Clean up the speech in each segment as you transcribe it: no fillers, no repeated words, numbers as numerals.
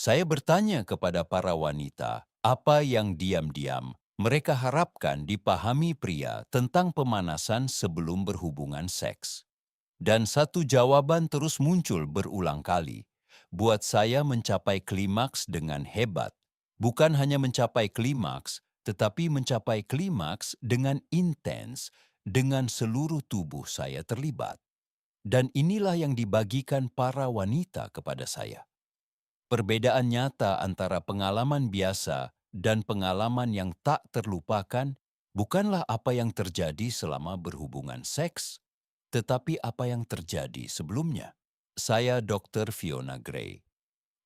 Saya bertanya kepada para wanita, apa yang diam-diam mereka harapkan dipahami pria tentang pemanasan sebelum berhubungan seks. Dan satu jawaban terus muncul berulang kali. Buat saya mencapai klimaks dengan hebat. Bukan hanya mencapai klimaks, tetapi mencapai klimaks dengan intens, dengan seluruh tubuh saya terlibat. Dan inilah yang dibagikan para wanita kepada saya. Perbedaan nyata antara pengalaman biasa dan pengalaman yang tak terlupakan bukanlah apa yang terjadi selama berhubungan seks, tetapi apa yang terjadi sebelumnya. Saya Dr. Fiona Gray,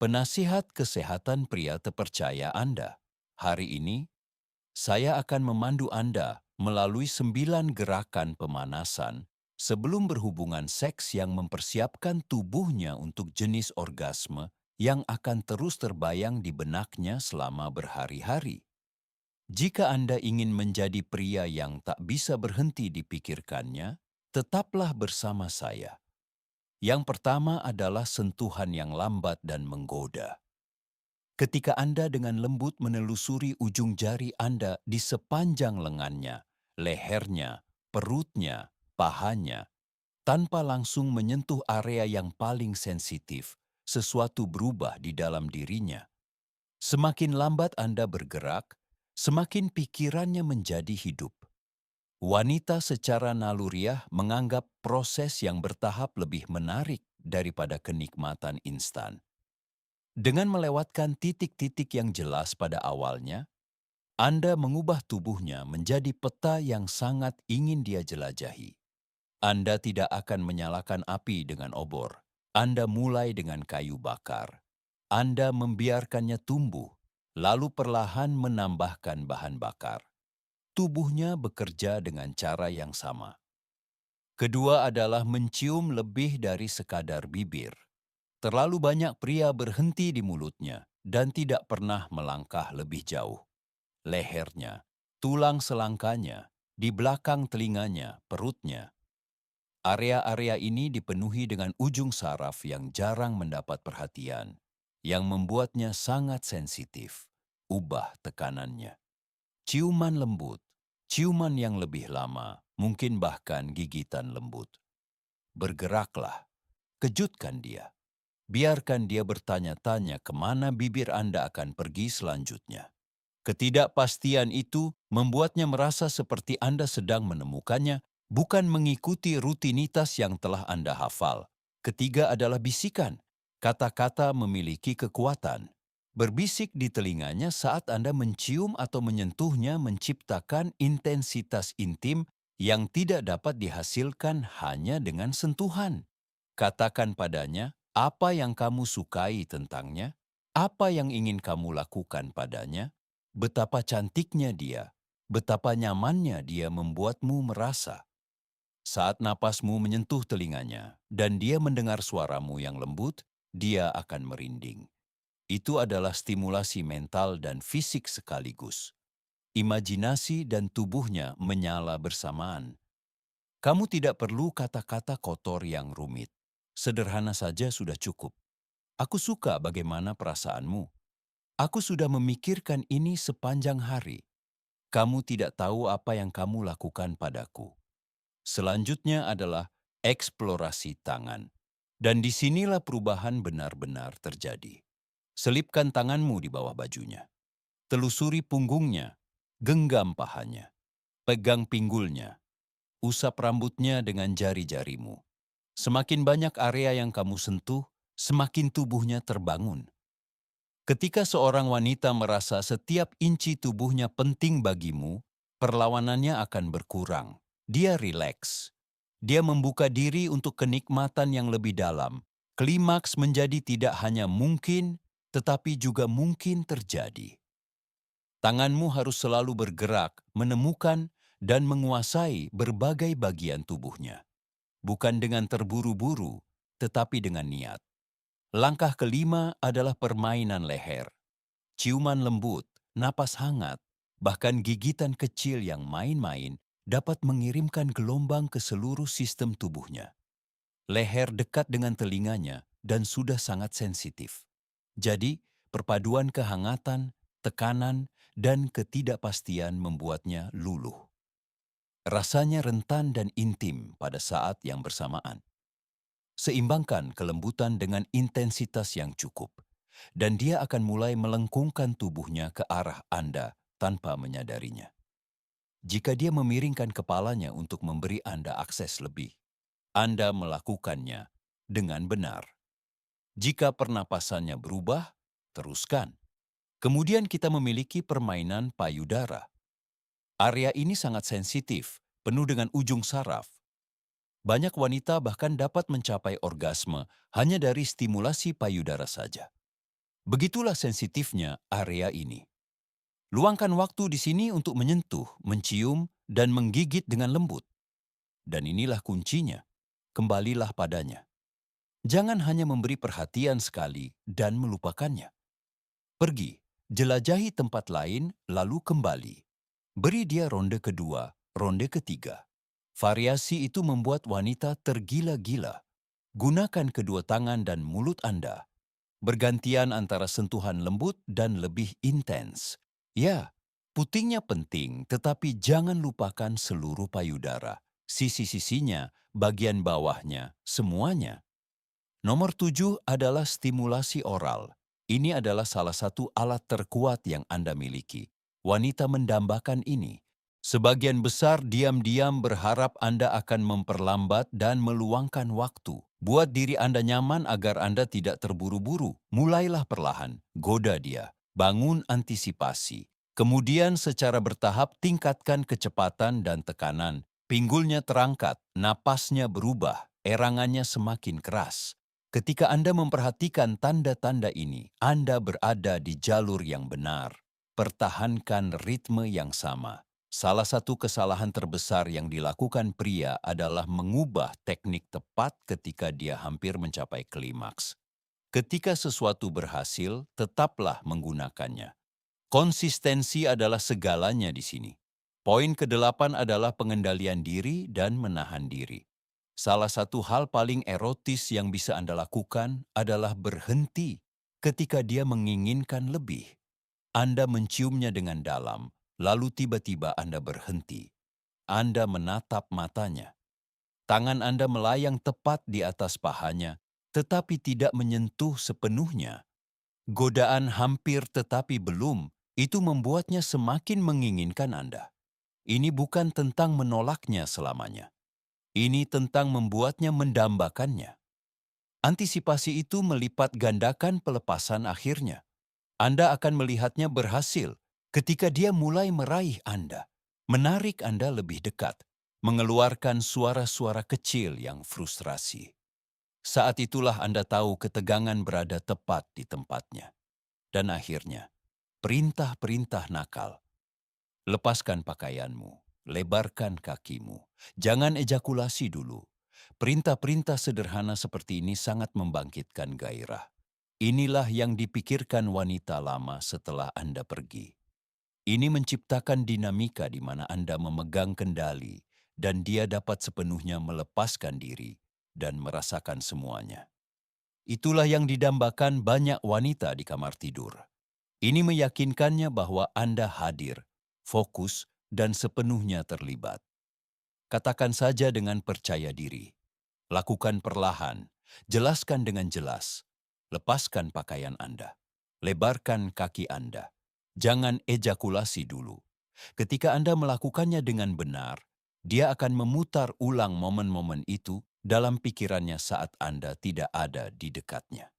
penasihat kesehatan pria terpercaya Anda. Hari ini, saya akan memandu Anda melalui 9 gerakan pemanasan sebelum berhubungan seks yang mempersiapkan tubuhnya untuk jenis orgasme yang akan terus terbayang di benaknya selama berhari-hari. Jika Anda ingin menjadi pria yang tak bisa berhenti dipikirkannya, tetaplah bersama saya. Yang pertama adalah sentuhan yang lambat dan menggoda. Ketika Anda dengan lembut menelusuri ujung jari Anda di sepanjang lengannya, lehernya, perutnya, pahanya, tanpa langsung menyentuh area yang paling sensitif, sesuatu berubah di dalam dirinya. Semakin lambat Anda bergerak, semakin pikirannya menjadi hidup. Wanita secara naluriah menganggap proses yang bertahap lebih menarik daripada kenikmatan instan. Dengan melewatkan titik-titik yang jelas pada awalnya, Anda mengubah tubuhnya menjadi peta yang sangat ingin dia jelajahi. Anda tidak akan menyalakan api dengan obor. Anda mulai dengan kayu bakar. Anda membiarkannya tumbuh, lalu perlahan menambahkan bahan bakar. Tubuhnya bekerja dengan cara yang sama. Kedua adalah mencium lebih dari sekadar bibir. Terlalu banyak pria berhenti di mulutnya dan tidak pernah melangkah lebih jauh. Lehernya, tulang selangkanya, di belakang telinganya, perutnya. Area-area ini dipenuhi dengan ujung saraf yang jarang mendapat perhatian, yang membuatnya sangat sensitif. Ubah tekanannya. Ciuman lembut, ciuman yang lebih lama, mungkin bahkan gigitan lembut. Bergeraklah, kejutkan dia. Biarkan dia bertanya-tanya kemana bibir Anda akan pergi selanjutnya. Ketidakpastian itu membuatnya merasa seperti Anda sedang menemukannya, bukan mengikuti rutinitas yang telah Anda hafal. Ketiga adalah bisikan. Kata-kata memiliki kekuatan. Berbisik di telinganya saat Anda mencium atau menyentuhnya menciptakan intensitas intim yang tidak dapat dihasilkan hanya dengan sentuhan. Katakan padanya apa yang kamu sukai tentangnya, apa yang ingin kamu lakukan padanya, betapa cantiknya dia, betapa nyamannya dia membuatmu merasa. Saat napasmu menyentuh telinganya dan dia mendengar suaramu yang lembut, dia akan merinding. Itu adalah stimulasi mental dan fisik sekaligus. Imajinasi dan tubuhnya menyala bersamaan. Kamu tidak perlu kata-kata kotor yang rumit. Sederhana saja sudah cukup. Aku suka bagaimana perasaanmu. Aku sudah memikirkan ini sepanjang hari. Kamu tidak tahu apa yang kamu lakukan padaku. Selanjutnya adalah eksplorasi tangan. Dan disinilah perubahan benar-benar terjadi. Selipkan tanganmu di bawah bajunya. Telusuri punggungnya, genggam pahanya, pegang pinggulnya, usap rambutnya dengan jari-jarimu. Semakin banyak area yang kamu sentuh, semakin tubuhnya terbangun. Ketika seorang wanita merasa setiap inci tubuhnya penting bagimu, perlawanannya akan berkurang. Dia rileks. Dia membuka diri untuk kenikmatan yang lebih dalam. Klimaks menjadi tidak hanya mungkin, tetapi juga mungkin terjadi. Tanganmu harus selalu bergerak, menemukan, dan menguasai berbagai bagian tubuhnya. Bukan dengan terburu-buru, tetapi dengan niat. Langkah kelima adalah permainan leher. Ciuman lembut, napas hangat, bahkan gigitan kecil yang main-main dapat mengirimkan gelombang ke seluruh sistem tubuhnya. Leher dekat dengan telinganya dan sudah sangat sensitif. Jadi, Perpaduan kehangatan, tekanan, dan ketidakpastian membuatnya luluh. Rasanya rentan dan intim pada saat yang bersamaan. Seimbangkan kelembutan dengan intensitas yang cukup, dan dia akan mulai melengkungkan tubuhnya ke arah Anda tanpa menyadarinya. Jika dia memiringkan kepalanya untuk memberi Anda akses lebih, Anda melakukannya dengan benar. Jika pernapasannya berubah, teruskan. Kemudian kita memiliki permainan payudara. Area ini sangat sensitif, penuh dengan ujung saraf. Banyak wanita bahkan dapat mencapai orgasme hanya dari stimulasi payudara saja. Begitulah sensitifnya area ini. Luangkan waktu di sini untuk menyentuh, mencium, dan menggigit dengan lembut. Dan inilah kuncinya. Kembalilah padanya. Jangan hanya memberi perhatian sekali dan melupakannya. Pergi, jelajahi tempat lain, lalu kembali. Beri dia ronde kedua, ronde ketiga. Variasi itu membuat wanita tergila-gila. Gunakan kedua tangan dan mulut Anda. Bergantian antara sentuhan lembut dan lebih intens. Ya, putingnya penting, tetapi jangan lupakan seluruh payudara. Sisi-sisinya, bagian bawahnya, semuanya. Nomor 7 adalah stimulasi oral. Ini adalah salah satu alat terkuat yang Anda miliki. Wanita mendambakan ini. Sebagian besar diam-diam berharap Anda akan memperlambat dan meluangkan waktu. Buat diri Anda nyaman agar Anda tidak terburu-buru. Mulailah perlahan, goda dia, bangun antisipasi. Kemudian secara bertahap tingkatkan kecepatan dan tekanan. Pinggulnya terangkat, napasnya berubah, erangannya semakin keras. Ketika Anda memperhatikan tanda-tanda ini, Anda berada di jalur yang benar. Pertahankan ritme yang sama. Salah satu kesalahan terbesar yang dilakukan pria adalah mengubah teknik tepat ketika dia hampir mencapai klimaks. Ketika sesuatu berhasil, tetaplah menggunakannya. Konsistensi adalah segalanya di sini. Poin ke-8 adalah pengendalian diri dan menahan diri. Salah satu hal paling erotis yang bisa Anda lakukan adalah berhenti ketika dia menginginkan lebih. Anda menciumnya dengan dalam, lalu tiba-tiba Anda berhenti. Anda menatap matanya. Tangan Anda melayang tepat di atas pahanya, tetapi tidak menyentuh sepenuhnya. Godaan hampir tetapi belum, itu membuatnya semakin menginginkan Anda. Ini bukan tentang menolaknya selamanya. Ini tentang membuatnya mendambakannya. Antisipasi itu melipat gandakan pelepasan akhirnya. Anda akan melihatnya berhasil ketika dia mulai meraih Anda, menarik Anda lebih dekat, mengeluarkan suara-suara kecil yang frustrasi. Saat itulah Anda tahu ketegangan berada tepat di tempatnya. Dan akhirnya, perintah-perintah nakal. Lepaskan pakaianmu, lebarkan kakimu, jangan ejakulasi dulu. Perintah-perintah sederhana seperti ini sangat membangkitkan gairah. Inilah yang dipikirkan wanita lama setelah Anda pergi. Ini menciptakan dinamika di mana Anda memegang kendali dan dia dapat sepenuhnya melepaskan diri dan merasakan semuanya. Itulah yang didambakan banyak wanita di kamar tidur. Ini meyakinkannya bahwa Anda hadir, fokus, dan sepenuhnya terlibat. Katakan saja dengan percaya diri. Lakukan perlahan, jelaskan dengan jelas. Lepaskan pakaian Anda. Lebarkan kaki Anda. Jangan ejakulasi dulu. Ketika Anda melakukannya dengan benar, dia akan memutar ulang momen-momen itu dalam pikirannya saat Anda tidak ada di dekatnya.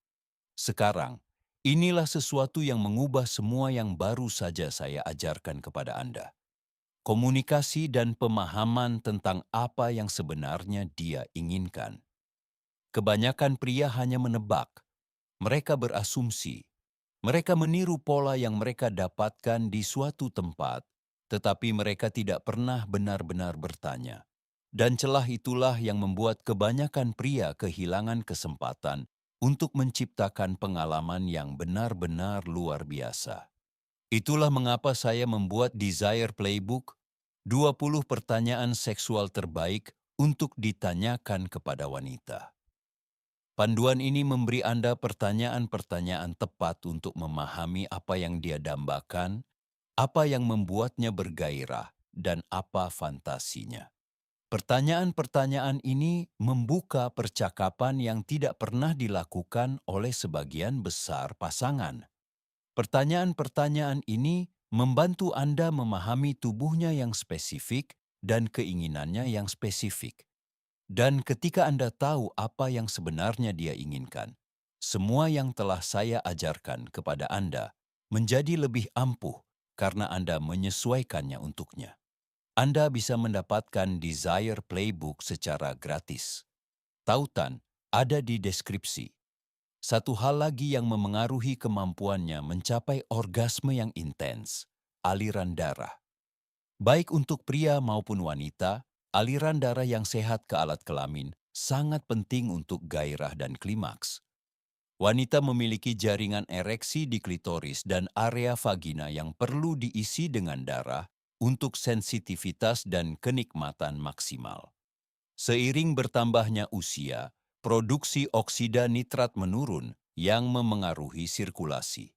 Sekarang, inilah sesuatu yang mengubah semua yang baru saja saya ajarkan kepada Anda. Komunikasi dan pemahaman tentang apa yang sebenarnya dia inginkan. Kebanyakan pria hanya menebak. Mereka berasumsi. Mereka meniru pola yang mereka dapatkan di suatu tempat, tetapi mereka tidak pernah benar-benar bertanya. Dan celah itulah yang membuat kebanyakan pria kehilangan kesempatan untuk menciptakan pengalaman yang benar-benar luar biasa. Itulah mengapa saya membuat Desire Playbook, 20 pertanyaan seksual terbaik untuk ditanyakan kepada wanita. Panduan ini memberi Anda pertanyaan-pertanyaan tepat untuk memahami apa yang dia dambakan, apa yang membuatnya bergairah, dan apa fantasinya. Pertanyaan-pertanyaan ini membuka percakapan yang tidak pernah dilakukan oleh sebagian besar pasangan. Pertanyaan-pertanyaan ini membantu Anda memahami tubuhnya yang spesifik dan keinginannya yang spesifik. Dan ketika Anda tahu apa yang sebenarnya dia inginkan, semua yang telah saya ajarkan kepada Anda menjadi lebih ampuh karena Anda menyesuaikannya untuknya. Anda bisa mendapatkan Desire Playbook secara gratis. Tautan ada di deskripsi. Satu hal lagi yang memengaruhi kemampuannya mencapai orgasme yang intens, aliran darah. Baik untuk pria maupun wanita, aliran darah yang sehat ke alat kelamin sangat penting untuk gairah dan klimaks. Wanita memiliki jaringan ereksi di klitoris dan area vagina yang perlu diisi dengan darah untuk sensitivitas dan kenikmatan maksimal. Seiring bertambahnya usia, produksi oksida nitrat menurun yang memengaruhi sirkulasi.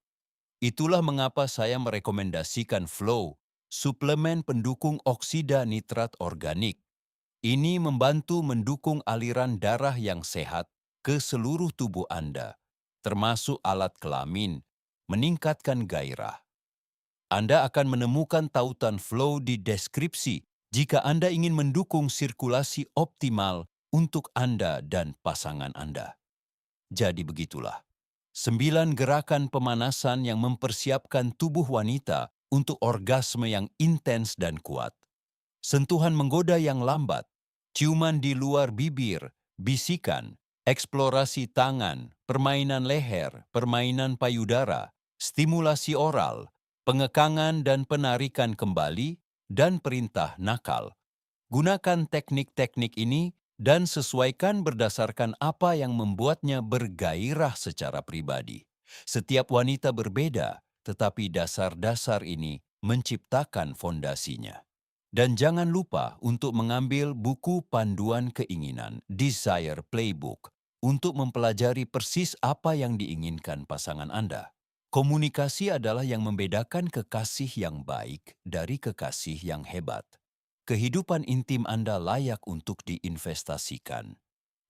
Itulah mengapa saya merekomendasikan Flow, suplemen pendukung oksida nitrat organik. Ini membantu mendukung aliran darah yang sehat ke seluruh tubuh Anda, termasuk alat kelamin, meningkatkan gairah. Anda akan menemukan tautan Flow di deskripsi jika Anda ingin mendukung sirkulasi optimal untuk Anda dan pasangan Anda. Jadi begitulah, 9 gerakan pemanasan yang mempersiapkan tubuh wanita untuk orgasme yang intens dan kuat. Sentuhan menggoda yang lambat, ciuman di luar bibir, bisikan, eksplorasi tangan, permainan leher, permainan payudara, stimulasi oral, pengekangan dan penarikan kembali, dan perintah nakal. Gunakan teknik-teknik ini dan sesuaikan berdasarkan apa yang membuatnya bergairah secara pribadi. Setiap wanita berbeda, tetapi dasar-dasar ini menciptakan fondasinya. Dan jangan lupa untuk mengambil buku panduan keinginan, Desire Playbook, untuk mempelajari persis apa yang diinginkan pasangan Anda. Komunikasi adalah yang membedakan kekasih yang baik dari kekasih yang hebat. Kehidupan intim Anda layak untuk diinvestasikan.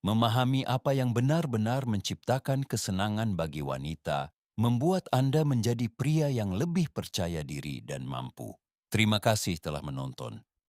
Memahami apa yang benar-benar menciptakan kesenangan bagi wanita membuat Anda menjadi pria yang lebih percaya diri dan mampu. Terima kasih telah menonton.